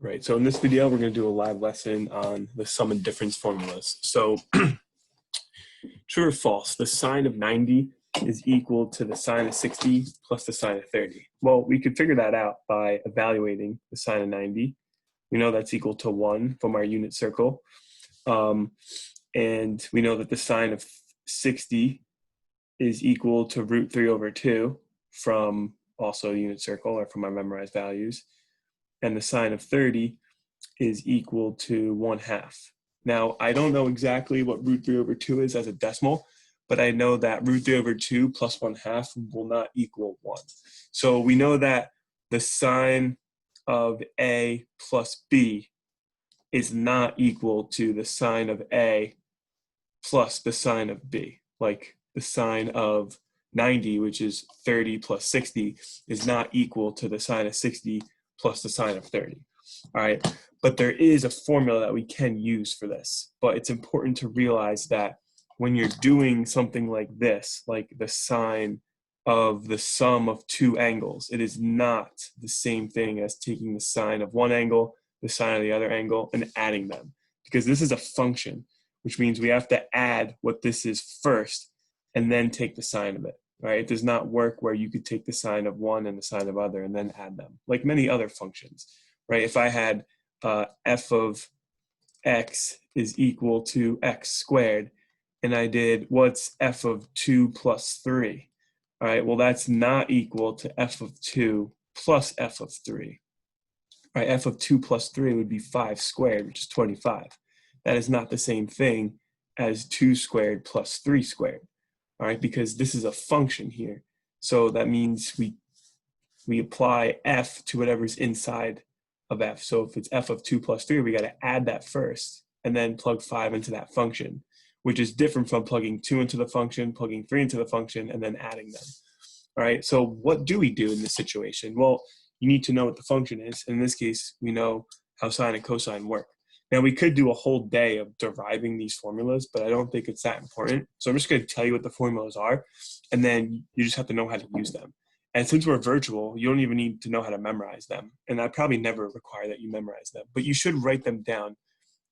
Right, so in this video, we're going to do a live lesson on the sum and difference formulas. So true or false, the sine of 90 is equal to the sine of 60 plus the sine of 30. Well, we could figure that out by evaluating the sine of 90. We know that's equal to 1 from our unit circle. And we know that the sine of 60 is equal to root 3 over 2 from also unit circle or from our memorized values. And the sine of 30 is equal to 1/2. Now, I don't know exactly what root 3 over 2 is as a decimal, but I know that root 3 over 2 plus 1/2 will not equal 1. So we know that the sine of A plus B is not equal to the sine of A plus the sine of B. Like the sine of 90, which is 30 plus 60, is not equal to the sine of 60 plus the sine of 30. All right, but there is a formula that we can use for this. But it's important to realize that when you're doing something like this, like the sine of the sum of two angles, it is not the same thing as taking the sine of one angle, the sine of the other angle, and adding them. Because this is a function, which means we have to add what this is first and then take the sine of it. Right? It does not work where you could take the sine of one and the sine of other and then add them, like many other functions. Right? If I had f of x is equal to x squared, and I did what's f of 2 plus 3? All right, well, that's not equal to f of 2 plus f of 3. Right? F of 2 plus 3 would be 5 squared, which is 25. That is not the same thing as 2 squared plus 3 squared. All right, because this is a function here. So that means we apply f to whatever's inside of f. So if it's f of 2 plus 3, we got to add that first and then plug 5 into that function, which is different from plugging 2 into the function, plugging 3 into the function, and then adding them. All right, so what do we do in this situation? Well, you need to know what the function is. In this case, we know how sine and cosine work. Now, we could do a whole day of deriving these formulas, but I don't think it's that important. So I'm just going to tell you what the formulas are, and then you just have to know how to use them. And since we're virtual, you don't even need to know how to memorize them. And I probably never require that you memorize them, but you should write them down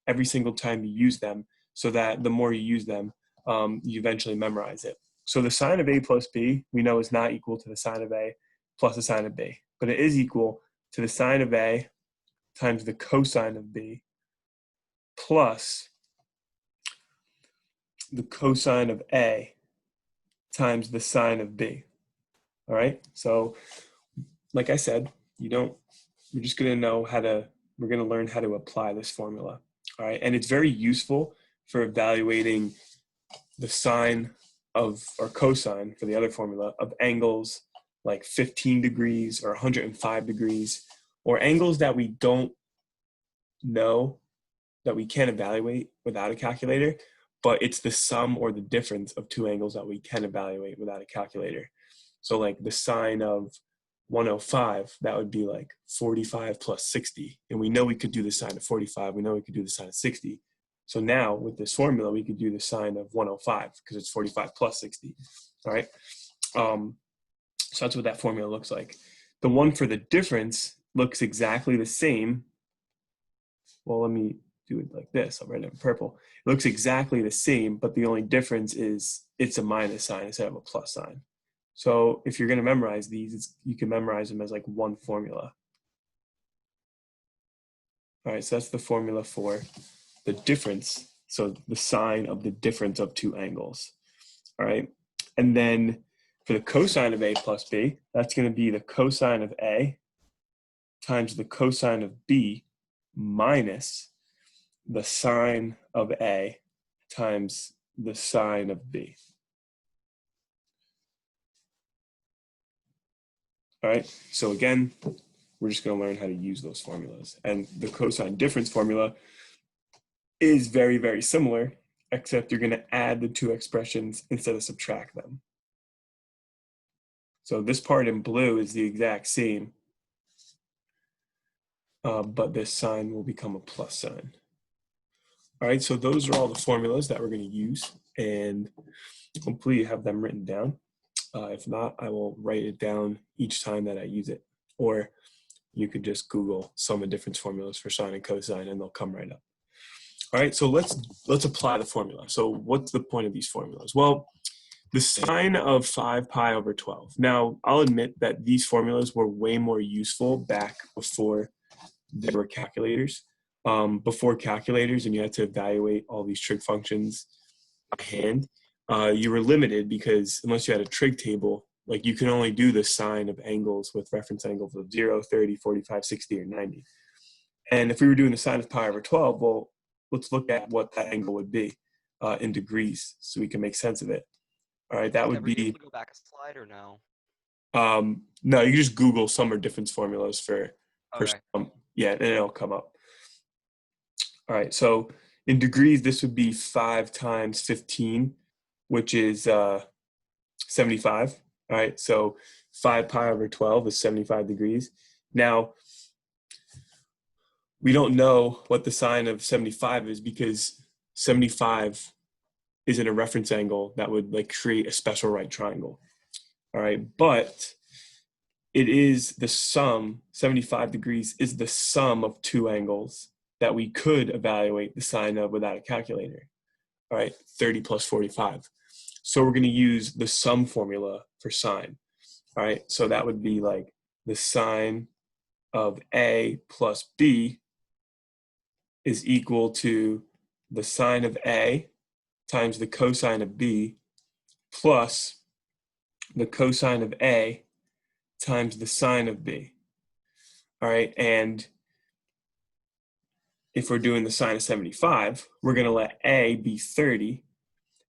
every single time you use them so that the more you use them, you eventually memorize it. So the sine of A plus B, we know is not equal to the sine of A plus the sine of B, but it is equal to the sine of A times the cosine of B plus the cosine of A times the sine of B. All right, so like I said, we're just gonna know we're gonna learn how to apply this formula. All right, and it's very useful for evaluating the sine of, or cosine for the other formula, of angles like 15 degrees or 105 degrees, or angles that we don't know, that we can't evaluate without a calculator, but it's the sum or the difference of two angles that we can evaluate without a calculator. So like the sine of 105, that would be like 45 plus 60. And we know we could do the sine of 45. We know we could do the sine of 60. So now with this formula, we could do the sine of 105 because it's 45 plus 60. All right. So that's what that formula looks like. The one for the difference looks exactly the same. Well, let me do it like this. I'll write it in purple. It looks exactly the same, but the only difference is it's a minus sign instead of a plus sign. So if you're going to memorize these, you can memorize them as like one formula. All right, so that's the formula for the difference. So the sine of the difference of two angles. All right, and then for the cosine of A plus B, that's going to be the cosine of A times the cosine of B minus the sine of A times the sine of B. All right, so again, we're just going to learn how to use those formulas. And the cosine difference formula is very, very similar, except you're going to add the two expressions instead of subtract them. So this part in blue is the exact same, but this sign will become a plus sign. All right, so those are all the formulas that we're going to use, and hopefully you have them written down. If not, I will write it down each time that I use it. Or you could just Google sum and difference formulas for sine and cosine, and they'll come right up. All right, so let's apply the formula. So what's the point of these formulas? Well, the sine of 5 pi over 12. Now, I'll admit that these formulas were way more useful back before there were calculators. Before calculators, and you had to evaluate all these trig functions by hand, you were limited because unless you had a trig table, like you can only do the sine of angles with reference angles of 0, 30, 45, 60, or 90. And if we were doing the sine of pi over 12, well, let's look at what that angle would be in degrees so we can make sense of it. All right, that would be. Can you go back a slide or no? No, you just Google sum or difference formulas for Okay. sum. Yeah, and it'll come up. All right, so in degrees, this would be 5 times 15, which is 75. All right, so 5 pi over 12 is 75 degrees. Now, we don't know what the sine of 75 is because 75 isn't a reference angle that would like create a special right triangle. All right, but it is the sum, 75 degrees is the sum of two angles that we could evaluate the sine of without a calculator. All right, 30 plus 45. So we're going to use the sum formula for sine. All right, so that would be like the sine of A plus B is equal to the sine of A times the cosine of B plus the cosine of A times the sine of B. All right, and if we're doing the sine of 75, we're going to let A be 30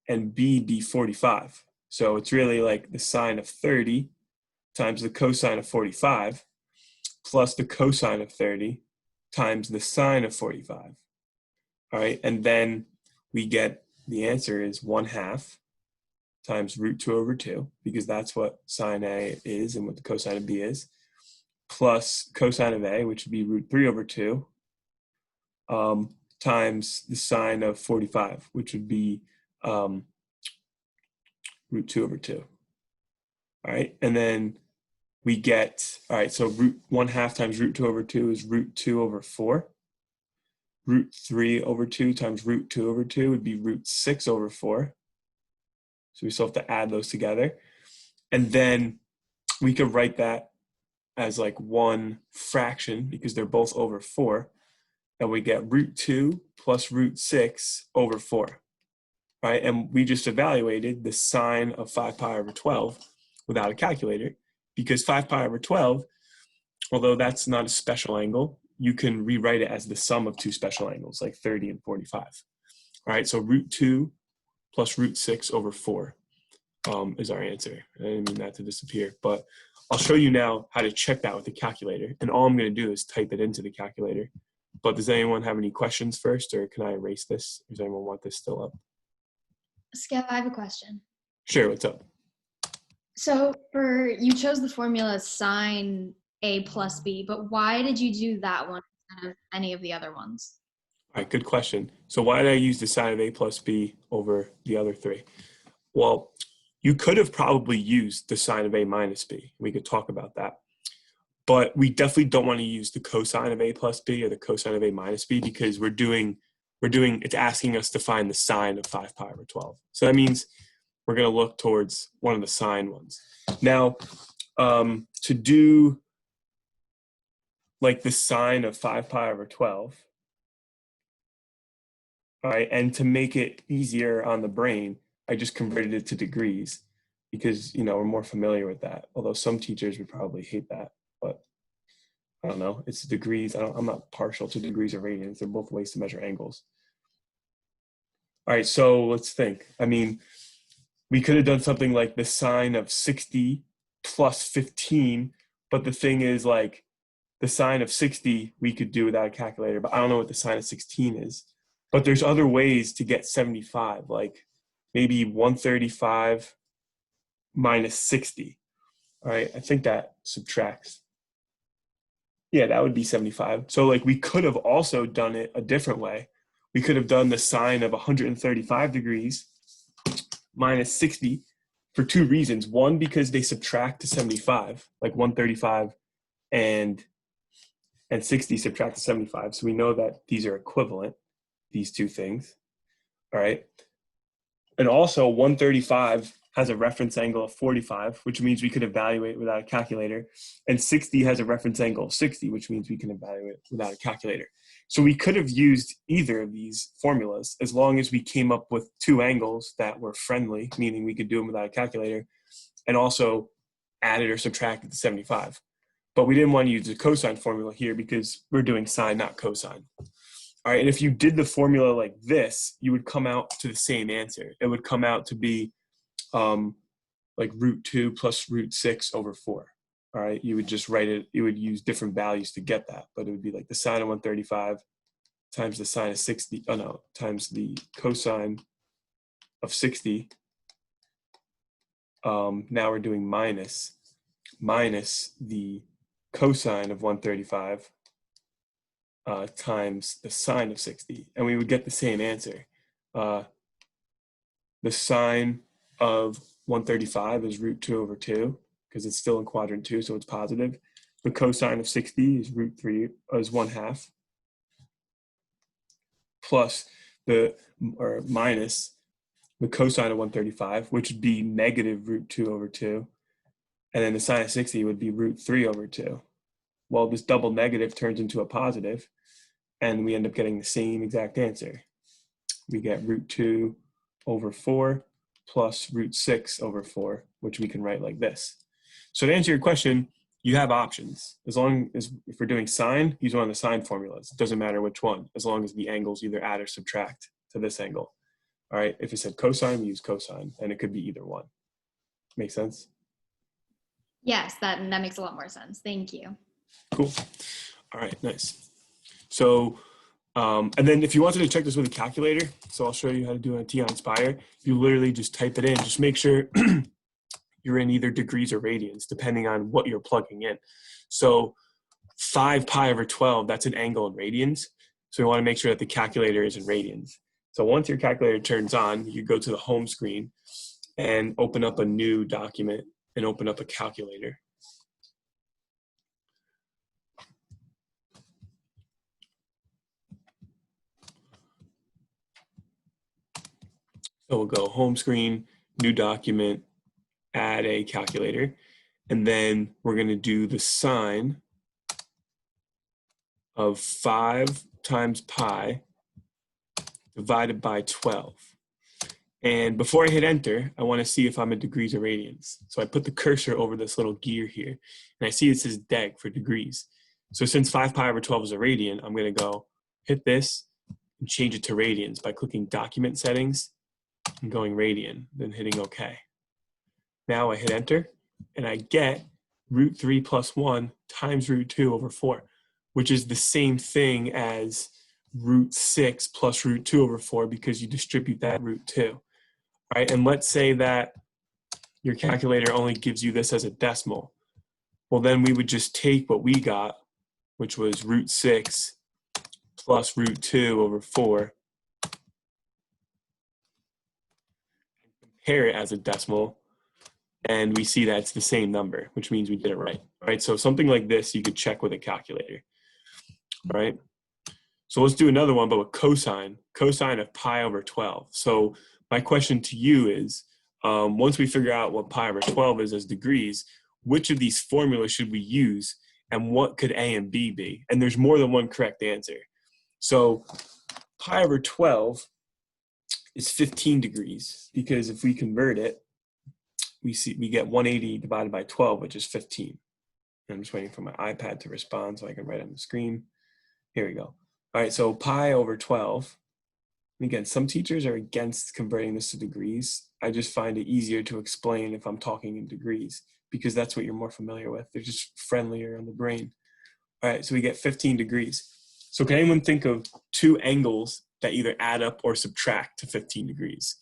and B be 45. So it's really like the sine of 30 times the cosine of 45 plus the cosine of 30 times the sine of 45. All right, and then we get the answer is 1/2 times root 2 over 2, because that's what sine A is and what the cosine of B is, plus cosine of A, which would be root 3 over 2, times the sine of 45, which would be root 2 over 2. All right, and then we get, all right, so root 1/2 times root 2 over 2 is root 2 over 4. Root 3 over 2 times root 2 over 2 would be root 6 over 4. So we still have to add those together. And then we could write that as like one fraction because they're both over 4. And we get root 2 plus root 6 over 4. Right? And we just evaluated the sine of 5 pi over 12 without a calculator, because 5 pi over 12, although that's not a special angle, you can rewrite it as the sum of two special angles, like 30 and 45. All right, so root 2 plus root 6 over 4 is our answer. I didn't mean that to disappear, but I'll show you now how to check that with the calculator. And all I'm going to do is type it into the calculator. But does anyone have any questions first, or can I erase this? Does anyone want this still up? Skip, I have a question. Sure, what's up? So you chose the formula sine A plus B, but why did you do that one instead of any of the other ones? All right, good question. So why did I use the sine of A plus B over the other three? Well, you could have probably used the sine of A minus B. We could talk about that. But we definitely don't want to use the cosine of A plus B or the cosine of A minus B, because it's asking us to find the sine of 5 pi over 12. So that means we're going to look towards one of the sine ones. Now, to do like the sine of 5 pi over 12, all right, and to make it easier on the brain, I just converted it to degrees because, we're more familiar with that. Although some teachers would probably hate that, but I don't know. It's degrees. I'm not partial to degrees or radians. They're both ways to measure angles. All right, so let's think. I mean, we could have done something like the sine of 60 plus 15, but the thing is, like, the sine of 60 we could do without a calculator, but I don't know what the sine of 16 is. But there's other ways to get 75, like maybe 135 minus 60. All right, I think that subtracts. Yeah, that would be 75. So like we could have also done it a different way. We could have done the sine of 135 degrees minus 60 for two reasons. One, because they subtract to 75, like 135 and and 60 subtract the 75. So we know that these are equivalent, these two things. All right. And also 135 has a reference angle of 45, which means we could evaluate without a calculator. And 60 has a reference angle of 60, which means we can evaluate without a calculator. So we could have used either of these formulas as long as we came up with two angles that were friendly, meaning we could do them without a calculator, and also added or subtracted the 75. But we didn't want to use the cosine formula here because we're doing sine, not cosine. All right, and if you did the formula like this, you would come out to the same answer. It would come out to be like root 2 plus root 6 over 4. All right, you would just write it, you would use different values to get that, but it would be like the sine of 135 times the sine of 60, oh no, times the cosine of 60. Now we're doing minus the cosine of 135 times the sine of 60, and we would get the same answer. The sine of 135 is root 2 over 2 because it's still in quadrant 2, so it's positive. The cosine of 60 is root 3 is 1/2 plus or minus the cosine of 135, which would be negative root 2 over 2, and then the sine of 60 would be root 3 over 2. Well, this double negative turns into a positive, and we end up getting the same exact answer. We get root 2 over 4 plus root 6 over 4, which we can write like this. So to answer your question, you have options. As long as, if we're doing sine, use one of the sine formulas. It doesn't matter which one, as long as the angles either add or subtract to this angle. All right, if it said cosine, we use cosine, and it could be either one. Make sense? Yes, that makes a lot more sense. Thank you. Cool. All right, nice. So, and then if you wanted to check this with a calculator, so I'll show you how to do it on TI-Nspire. You literally just type it in. Just make sure you're in either degrees or radians, depending on what you're plugging in. So 5 pi over 12, that's an angle in radians. So we want to make sure that the calculator is in radians. So once your calculator turns on, you go to the home screen and open up a new document and open up a calculator. So we'll go home screen, new document, add a calculator, and then we're going to do the sine of 5 times pi divided by 12. And before I hit enter, I want to see if I'm in degrees or radians. So I put the cursor over this little gear here, and I see it says deg for degrees. So since 5 pi over 12 is a radian, I'm going to go hit this and change it to radians by clicking document settings and going radian, then hitting OK. Now I hit enter, and I get root 3 plus 1 times root 2 over 4, which is the same thing as root 6 plus root 2 over 4 because you distribute that root 2. Right? And let's say that your calculator only gives you this as a decimal. Well, then we would just take what we got, which was root 6 plus root 2 over 4, compare it as a decimal, and we see that it's the same number, which means we did it right. Right? So something like this, you could check with a calculator. All right? So let's do another one, but with cosine of pi over 12. So my question to you is, once we figure out what pi over 12 is as degrees, which of these formulas should we use, and what could A and B be? And there's more than one correct answer. So pi over 12 is 15 degrees, because if we convert it, we get 180 divided by 12, which is 15. And I'm just waiting for my iPad to respond so I can write on the screen. Here we go. All right, so pi over 12. And again, some teachers are against converting this to degrees. I just find it easier to explain if I'm talking in degrees, because that's what you're more familiar with. They're just friendlier on the brain. All right, so we get 15 degrees. So can anyone think of two angles that either add up or subtract to 15 degrees?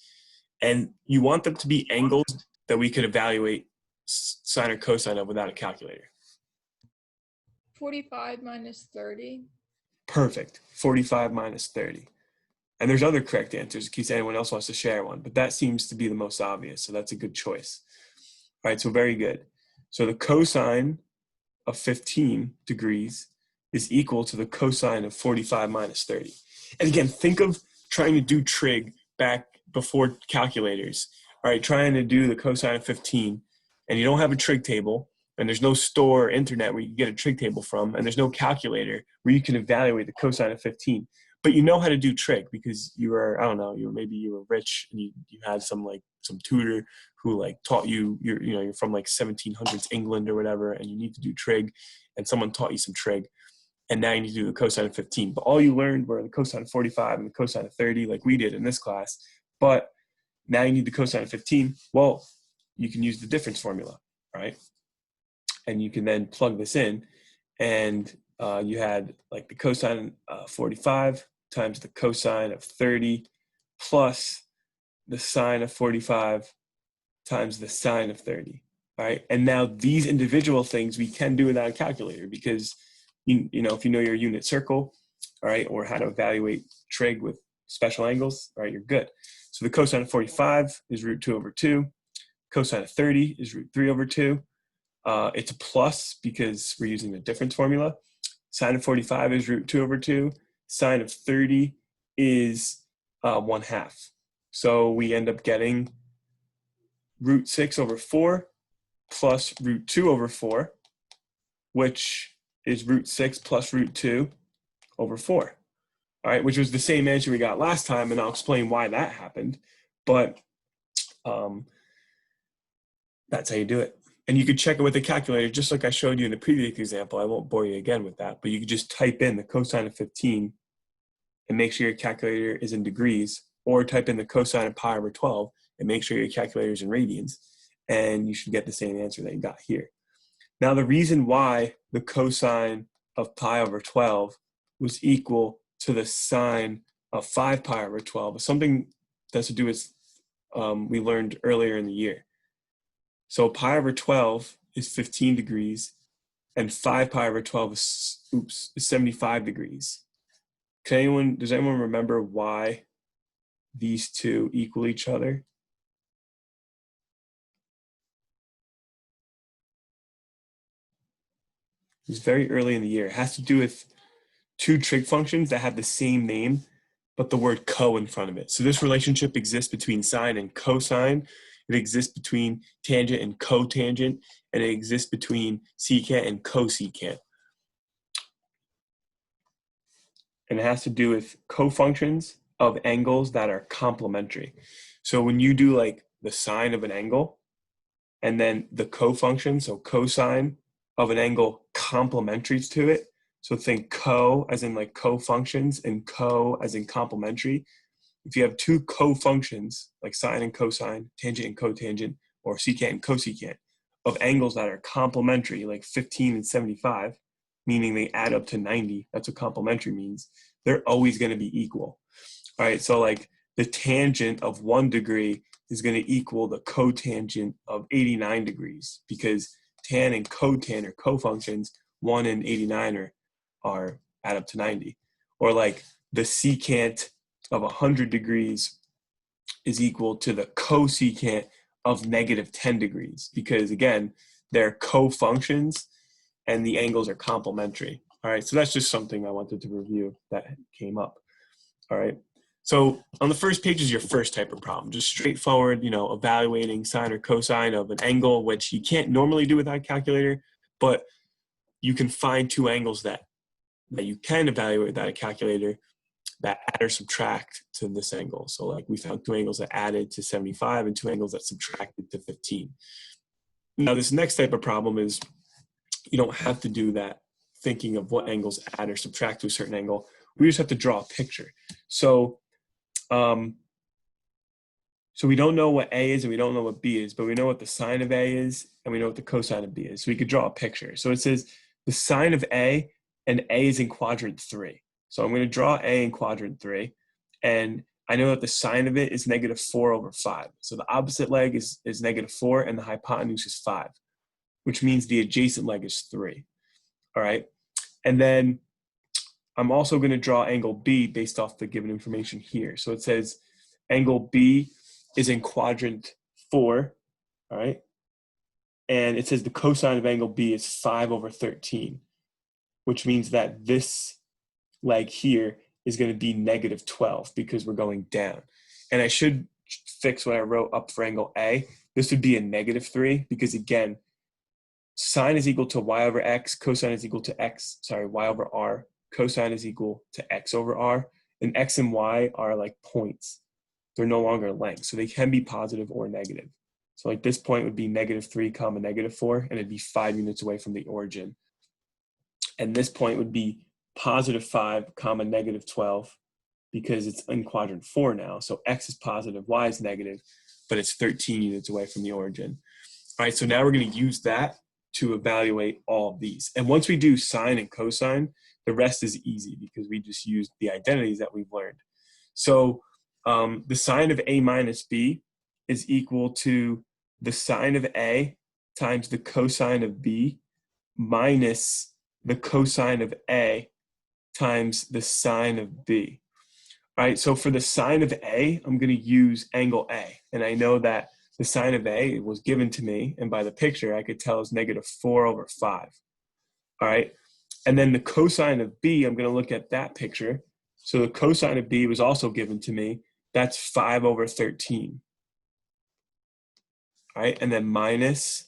And you want them to be angles that we could evaluate sine or cosine of without a calculator. 45 minus 30. Perfect. 45 minus 30. And there's other correct answers in case anyone else wants to share one, but that seems to be the most obvious, so that's a good choice. All right, so very good. So the cosine of 15 degrees is equal to the cosine of 45 minus 30. And again, think of trying to do trig back before calculators. All right, trying to do the cosine of 15, and you don't have a trig table, and there's no store or internet where you can get a trig table from, and there's no calculator where you can evaluate the cosine of 15. But you know how to do trig because you were, I don't know, maybe you were rich and you had some tutor who like taught you, you're from like 1700s England or whatever, and you need to do trig, and someone taught you some trig, and now you need to do the cosine of 15. But all you learned were the cosine of 45 and the cosine of 30 like we did in this class. But now you need the cosine of 15. Well, you can use the difference formula, right? And you can then plug this in, and you had like the cosine of 45 times the cosine of 30 plus the sine of 45 times the sine of 30. All right. And now these individual things we can do without a calculator because, if you know your unit circle, all right, or how to evaluate trig with special angles, all right, you're good. So the cosine of 45 is root 2 over 2. Cosine of 30 is root 3 over 2. It's a plus because we're using the difference formula. Sine of 45 is root 2 over 2. Sine of 30 is 1/2. So we end up getting root 6 over 4 plus root 2 over 4, which is root 6 plus root 2 over 4. All right, which was the same answer we got last time, and I'll explain why that happened. But that's how you do it. And you could check it with a calculator, just like I showed you in the previous example. I won't bore you again with that, but you could just type in the cosine of 15 and make sure your calculator is in degrees, or type in the cosine of pi over 12 and make sure your calculator is in radians, and you should get the same answer that you got here. Now, the reason why the cosine of pi over 12 was equal to the sine of 5 pi over 12 is something that's to do with we learned earlier in the year. So pi over 12 is 15 degrees, and 5 pi over 12 is 75 degrees. Does anyone remember why these two equal each other? It was very early in the year. It has to do with two trig functions that have the same name, but the word co in front of it. So this relationship exists between sine and cosine. It exists between tangent and cotangent, and it exists between secant and cosecant. And it has to do with cofunctions of angles that are complementary. So when you do like the sine of an angle, and then the cofunction, so cosine of an angle complementary to it, so think co as in like cofunctions and co as in complementary. If you have two cofunctions like sine and cosine, tangent and cotangent, or secant and cosecant of angles that are complementary, like 15 and 75, meaning they add up to 90, that's what complementary means, they're always going to be equal. All right, so like the tangent of 1 degree is going to equal the cotangent of 89 degrees because tan and cotan are cofunctions, 1 and 89 are add up to 90. Or like the secant of 100 degrees is equal to the cosecant of negative 10 degrees because, again, they're co-functions and the angles are complementary. All right, so that's just something I wanted to review that came up. All right, so on the first page is your first type of problem, just straightforward, evaluating sine or cosine of an angle, which you can't normally do without a calculator, but you can find two angles that you can evaluate without a calculator that add or subtract to this angle. So like we found two angles that added to 75 and two angles that subtracted to 15. Now this next type of problem is you don't have to do that thinking of what angles add or subtract to a certain angle. We just have to draw a picture. So we don't know what A is and we don't know what B is, but we know what the sine of A is and we know what the cosine of B is. So we could draw a picture. So it says the sine of A, and A is in quadrant 3. So I'm going to draw A in quadrant 3, and I know that the sine of it is negative 4 over 5. So the opposite leg is negative 4, and the hypotenuse is 5, which means the adjacent leg is 3. All right, and then I'm also going to draw angle B based off the given information here. So it says angle B is in quadrant 4, all right, and it says the cosine of angle B is 5 over 13. which means that this leg here is going to be negative 12 because we're going down. And I should fix what I wrote up for angle A. This would be a negative 3 because, again, sine is equal to y over x, cosine is equal to y over r, cosine is equal to x over r, and x and y are like points. They're no longer lengths, so they can be positive or negative. So like this point would be negative 3 comma negative 4, and it'd be 5 units away from the origin. And this point would be positive 5 comma negative 12 because it's in quadrant 4 now. So x is positive, y is negative, but it's 13 units away from the origin. All right, so now we're going to use that to evaluate all of these. And once we do sine and cosine, the rest is easy because we just used the identities that we've learned. So the sine of a minus b is equal to the sine of a times the cosine of b minus the cosine of a times the sine of b. All right, so for the sine of a, I'm going to use angle A. And I know that the sine of A was given to me, and by the picture, I could tell it's negative 4 over 5. All right, and then the cosine of B, I'm going to look at that picture. So the cosine of B was also given to me. That's 5 over 13. All right, and then minus,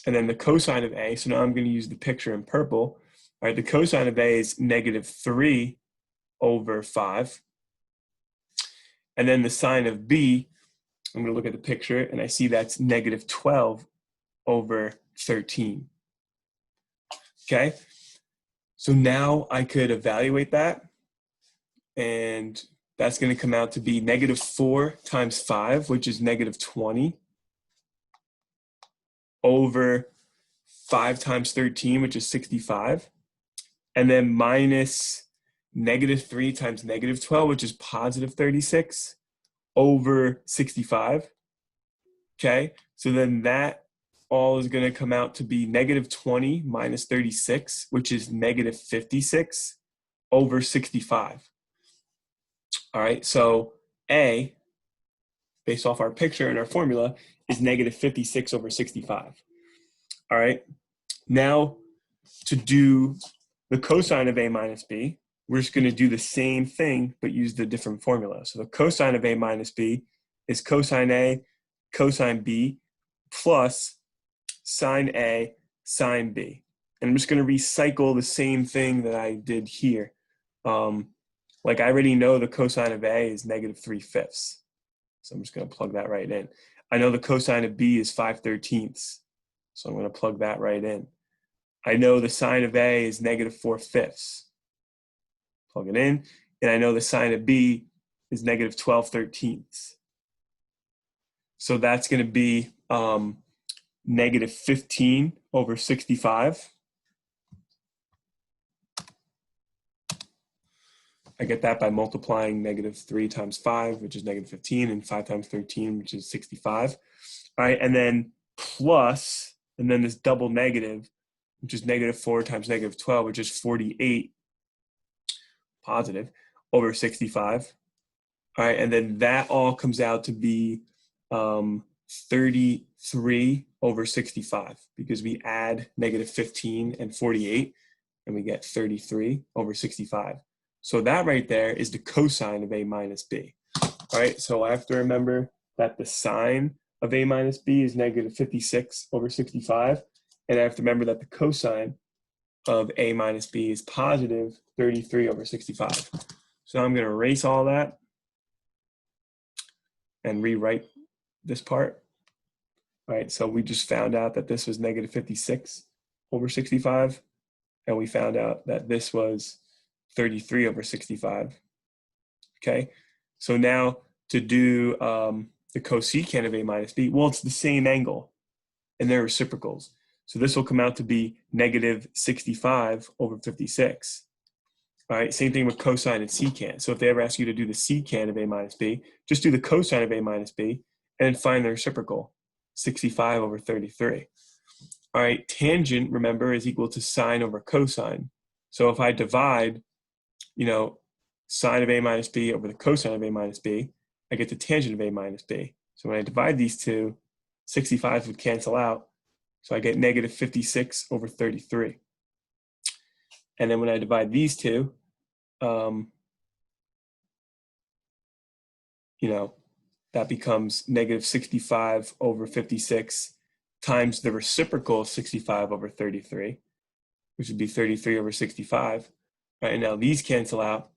and then the cosine of A. So now I'm going to use the picture in purple. All right, the cosine of A is negative 3 over 5. And then the sine of B, I'm going to look at the picture, and I see that's negative 12 over 13. Okay, so now I could evaluate that, and that's going to come out to be negative 4 times 5, which is negative 20, over 5 times 13, which is 65, and then minus negative 3 times negative 12, which is positive 36, over 65. Okay, so then that all is going to come out to be negative 20 minus 36, which is negative 56, over 65. All right, so A, based off our picture and our formula, is negative 56 over 65. All right, now to do the cosine of A minus B, we're just going to do the same thing, but use the different formula. So the cosine of A minus B is cosine A, cosine B, plus sine A, sine B. And I'm just going to recycle the same thing that I did here. Like I already know the cosine of A is negative 3/5. So I'm just going to plug that right in. I know the cosine of B is 5/13. So I'm going to plug that right in. I know the sine of A is negative 4/5. Plug it in. And I know the sine of B is negative 12/13. So that's going to be negative 15 over 65. I get that by multiplying negative 3 times 5, which is negative 15, and 5 times 13, which is 65. All right, and then plus, and then this double negative, which is negative 4 times negative 12, which is 48 positive over 65. All right, and then that all comes out to be 33 over 65 because we add negative 15 and 48, and we get 33 over 65. So that right there is the cosine of A minus B. All right, so I have to remember that the sine of A minus B is negative 56 over 65, and I have to remember that the cosine of A minus B is positive 33 over 65. So I'm going to erase all that and rewrite this part. All right, so we just found out that this was negative 56 over 65, and we found out that this was 33 over 65. Okay, so now to do the cosecant of A minus B, well, it's the same angle, and they're reciprocals. So this will come out to be negative 65 over 56. All right, same thing with cosine and secant. So if they ever ask you to do the secant of A minus B, just do the cosine of A minus B and then find the reciprocal, 65 over 33. All right, tangent, remember, is equal to sine over cosine. So if I divide, sine of A minus B over the cosine of A minus B, I get the tangent of A minus B. So when I divide these two, 65 would cancel out. So I get negative 56 over 33. And then when I divide these two, you know, that becomes negative 65 over 56 times the reciprocal of 65 over 33, which would be 33 over 65. Right, and now these cancel out,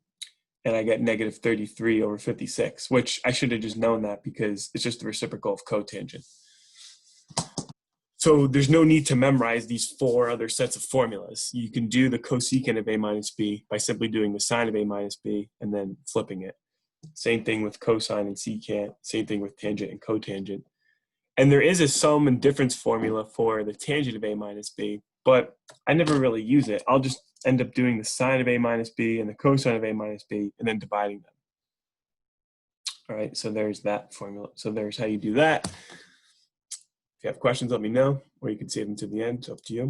and I get negative 33 over 56, which I should have just known that because it's just the reciprocal of cotangent. So there's no need to memorize these 4 other sets of formulas. You can do the cosecant of a minus b by simply doing the sine of a minus b and then flipping it. Same thing with cosine and secant, same thing with tangent and cotangent. And there is a sum and difference formula for the tangent of a minus b, but I never really use it. I'll just end up doing the sine of a minus b and the cosine of a minus b and then dividing them. All right, so there's that formula. So there's how you do that. If you have questions, let me know, or you can save them to the end. It's up to you.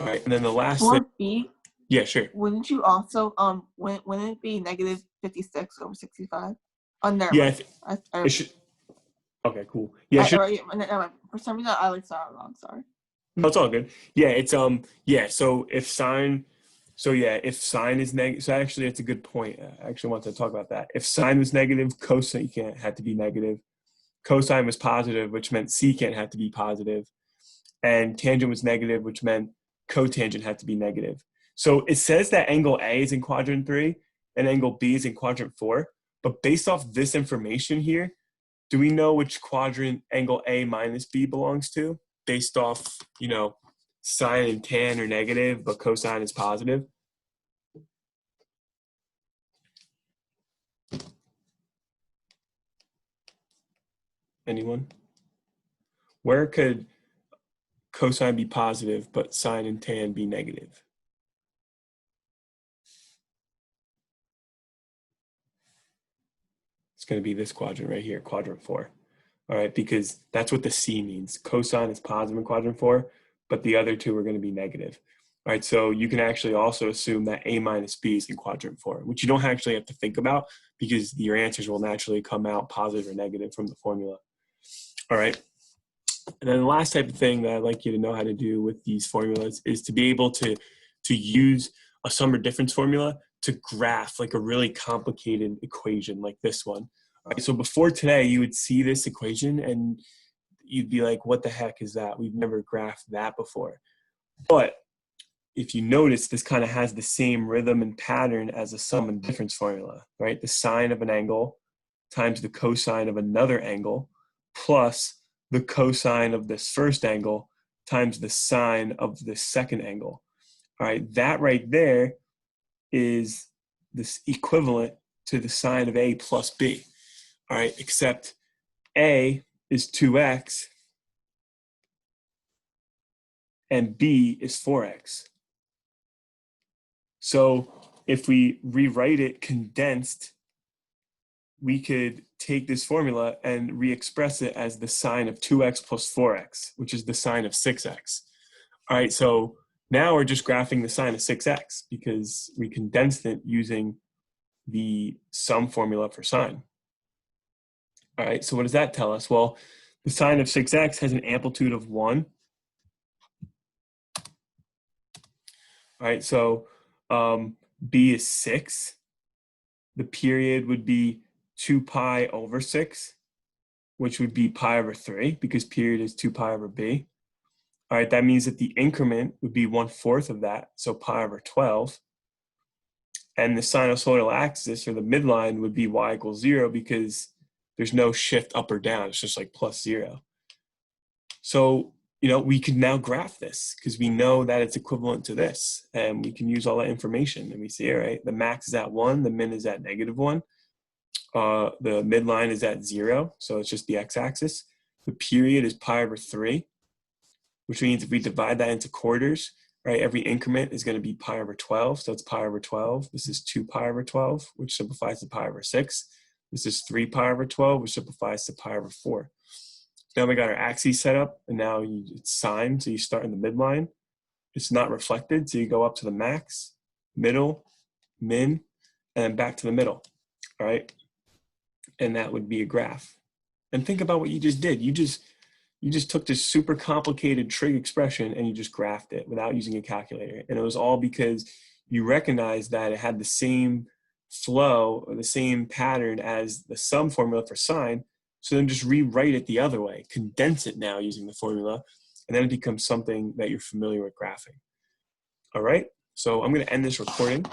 All right, and then the last For thing. B, Yeah, sure. wouldn't you also wouldn't it be negative 56 over 65? Oh, never Yeah, mind. it should. Okay, cool. Yeah, for some reason I saw it wrong. Sorry. No, it's all good. Yeah, it's yeah. So if sine is negative, so actually it's a good point. I actually want to talk about that. If sine was negative, cosecant had to be negative. Cosine was positive, which meant secant had to be positive, and tangent was negative, which meant cotangent had to be negative. So it says that angle A is in quadrant 3 and angle B is in quadrant 4, but based off this information here, do we know which quadrant angle A minus B belongs to? Based off, sine and tan are negative, but cosine is positive. Anyone? Where could cosine be positive, but sine and tan be negative? It's going to be this quadrant right here, quadrant 4. All right, because that's what the C means. Cosine is positive in quadrant 4, but the other two are going to be negative. All right, so you can actually also assume that A minus B is in quadrant 4, which you don't actually have to think about because your answers will naturally come out positive or negative from the formula. All right, and then the last type of thing that I'd like you to know how to do with these formulas is to be able to use a sum or difference formula to graph like a really complicated equation like this one. All right, so before today, you would see this equation and you'd be like, what the heck is that? We've never graphed that before. But if you notice, this kind of has the same rhythm and pattern as a sum and difference formula, right? The sine of an angle times the cosine of another angle plus the cosine of this first angle times the sine of the second angle. All right, that right there is this equivalent to the sine of A plus B. All right, except A is 2x and B is 4x. So if we rewrite it condensed, we could take this formula and re-express it as the sine of 2x plus 4x, which is the sine of 6x. All right, so now we're just graphing the sine of 6x because we condensed it using the sum formula for sine. All right, so what does that tell us? Well, the sine of 6x has an amplitude of 1. All right, so B is 6. The period would be 2 pi over 6, which would be pi over 3 because period is 2 pi over B. All right, that means that the increment would be 1/4 of that, so pi over 12. And the sinusoidal axis, or the midline, would be y equals 0 because there's no shift up or down. It's just like plus 0. So, we can now graph this because we know that it's equivalent to this. And we can use all that information. And we see, all right, the max is at 1, the min is at -1. The midline is at 0, so it's just the x-axis. The period is pi over 3, which means if we divide that into quarters, right, every increment is going to be pi over 12, so it's pi over 12. This is 2 pi over 12, which simplifies to pi over 6. This is 3 pi over 12, which simplifies to pi over 4. Now we got our axes set up, and now it's sine, so you start in the midline. It's not reflected, so you go up to the max, middle, min, and then back to the middle, all right? And that would be a graph. And think about what you just did. You just took this super complicated trig expression and you just graphed it without using a calculator. And it was all because you recognize that it had the same flow or the same pattern as the sum formula for sine. So then just rewrite it the other way, condense it now using the formula, and then it becomes something that you're familiar with graphing. All right, so I'm going to end this recording,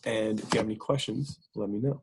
and if you have any questions, let me know.